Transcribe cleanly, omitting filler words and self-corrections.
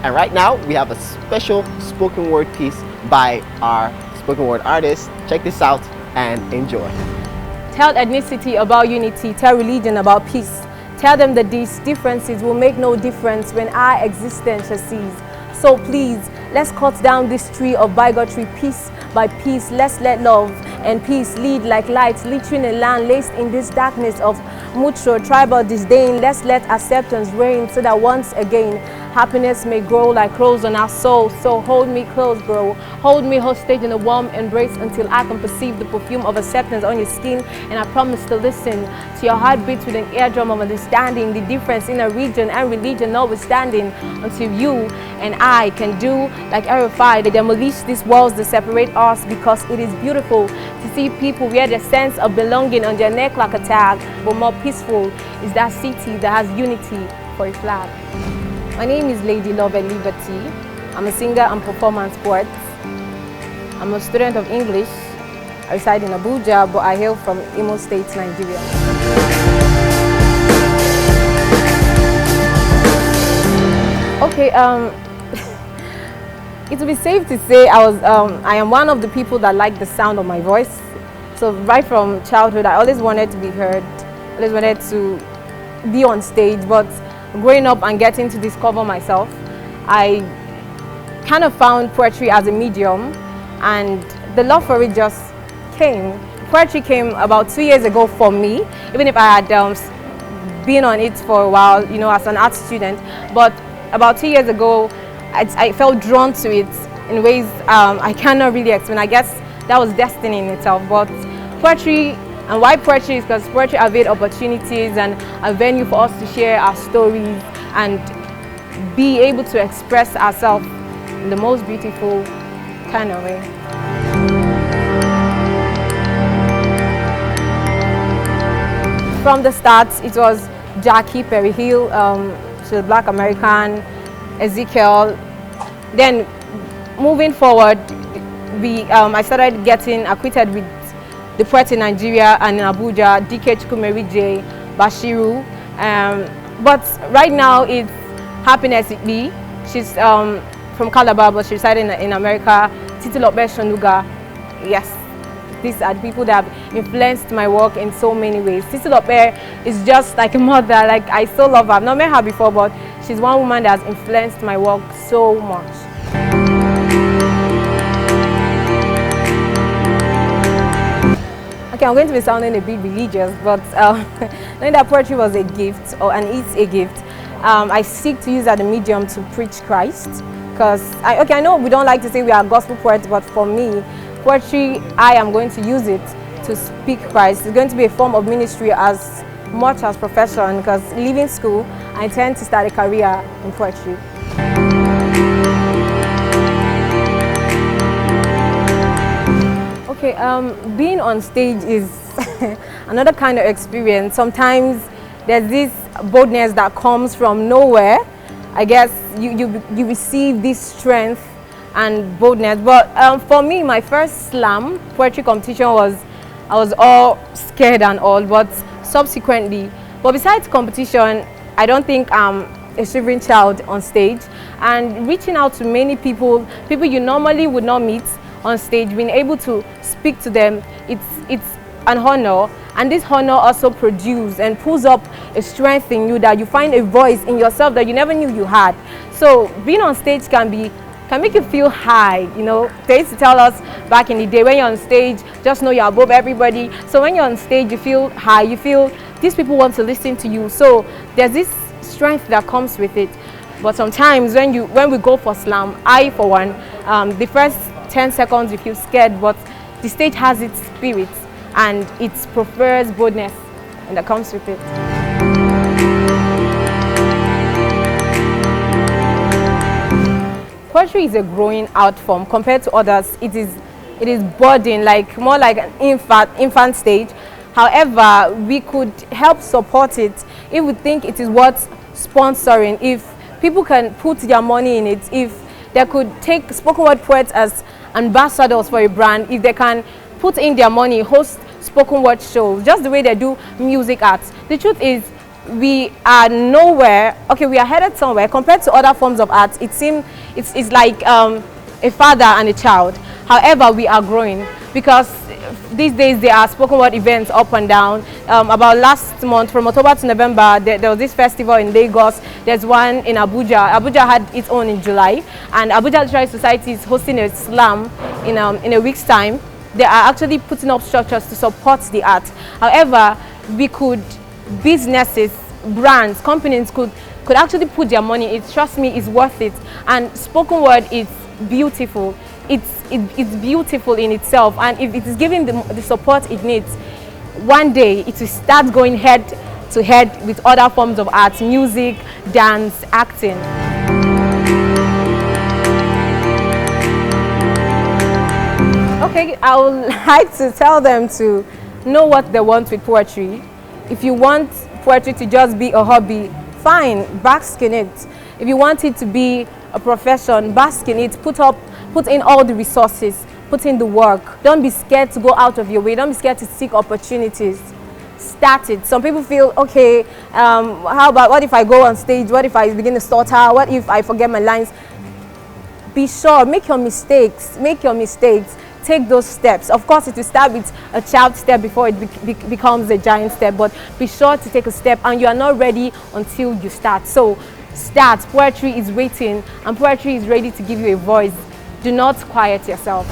And right now we have a special spoken word piece by our spoken word artist. Check this out and enjoy. Tell ethnicity about unity, tell religion about peace. Tell them that these differences will make no difference when our existence shall cease. So please, let's cut down this tree of bigotry piece by piece. Let's let love and peace lead like light, littering a land laced in this darkness of mutual tribal disdain. Let's let acceptance reign so that once again happiness may grow like crows on our soul. So hold me close, bro. Hold me hostage in a warm embrace until I can perceive the perfume of acceptance on your skin. And I promise to listen to your heartbeats with an eardrum of understanding the difference in a region and religion notwithstanding, until you and I can do like RFI, they demolish these walls that separate us, because it is beautiful to see people wear the sense of belonging on their neck like a tag. But more peaceful is that city that has unity for a flag. My name is Lady Loveth Liberty. I'm a singer and performance poet. I'm a student of English. I reside in Abuja, but I hail from Imo State, Nigeria. Okay, it would be safe to say I am one of the people that like the sound of my voice. So right from childhood, I always wanted to be heard. I always wanted to be on stage, but growing up and getting to discover myself, I kind of found poetry as a medium, and the love for it just came. Poetry came about 2 years ago for me, even if I had been on it for a while, you know, as an art student. But about 2 years ago, I felt drawn to it in ways I cannot really explain. I guess that was destiny in itself. But poetry, and why poetry, is because poetry availed opportunities and a venue for us to share our stories and be able to express ourselves in the most beautiful kind of way. From the start, it was Jackie, Perry Hill, she's a Black American, Ezekiel. Then moving forward, I started getting acquainted with the poets in Nigeria and in Abuja, DK Chukwumeri J, Bashiru. But right now it's Happiness Ikbi. She's from Calabar, but she's residing in America. Titi Lope Shonuga. Yes, these are the people that have influenced my work in so many ways. Titi Lope is just like a mother. Like, I so love her. I've not met her before, but she's one woman that has influenced my work so much. Okay, I'm going to be sounding a bit religious, but knowing that poetry was a gift, and it's a gift, I seek to use that as a medium to preach Christ. Because, I know we don't like to say we are gospel poets, but for me, poetry, I am going to use it to speak Christ. It's going to be a form of ministry as much as profession, because leaving school, I intend to start a career in poetry. Okay, being on stage is another kind of experience. Sometimes there's this boldness that comes from nowhere. I guess you receive this strength and boldness. But for me, my first slam poetry competition I was all scared and all, but subsequently, but besides competition, I don't think I'm a shivering child on stage, and reaching out to many people you normally would not meet on stage, being able to speak to them, it's an honor. And this honor also produces and pulls up a strength in you, that you find a voice in yourself that you never knew you had. So being on stage can make you feel high. You know, they used to tell us back in the day, when you're on stage, just know you're above everybody. So when you're on stage, you feel high, you feel these people want to listen to you. So there's this strength that comes with it. But sometimes when we go for slam, I for one, the first 10 seconds you feel scared, but the stage has its spirit and it prefers boldness, and that comes with it. Poetry is a growing art form compared to others. It is budding, like more like an infant stage. However, we could help support it if we think it is worth sponsoring, if people can put their money in it, if they could take spoken word poets as ambassadors for a brand, if they can put in their money, host spoken word shows, just the way they do music arts. The truth is, we are nowhere. Okay, we are headed somewhere. Compared to other forms of art, it seems it's like a father and a child. However, we are growing because these days there are spoken word events up and down. About last month, from October to November, there was this festival in Lagos. There's one in Abuja. Abuja had its own in July, and Abuja Literary Society is hosting a slam in a week's time. They are actually putting up structures to support the art. However, businesses, brands, companies could actually put their money. Trust me, it's worth it. And spoken word is beautiful. It's beautiful in itself, and if it is giving the support it needs, one day it will start going head to head with other forms of art, music, dance, acting. Okay, I would like to tell them to know what they want with poetry. If you want poetry to just be a hobby, fine, bask in it. If you want it to be a profession, bask in it. Put in all the resources, put in the work. Don't be scared to go out of your way. Don't be scared to seek opportunities. Start it. Some people feel, okay, how about, what if I go on stage? What if I begin to stutter? What if I forget my lines? Be sure, make your mistakes. Take those steps. Of course, it will start with a child step before it becomes a giant step, but be sure to take a step, and you are not ready until you start. So start. Poetry is waiting, and poetry is ready to give you a voice. Do not quiet yourself.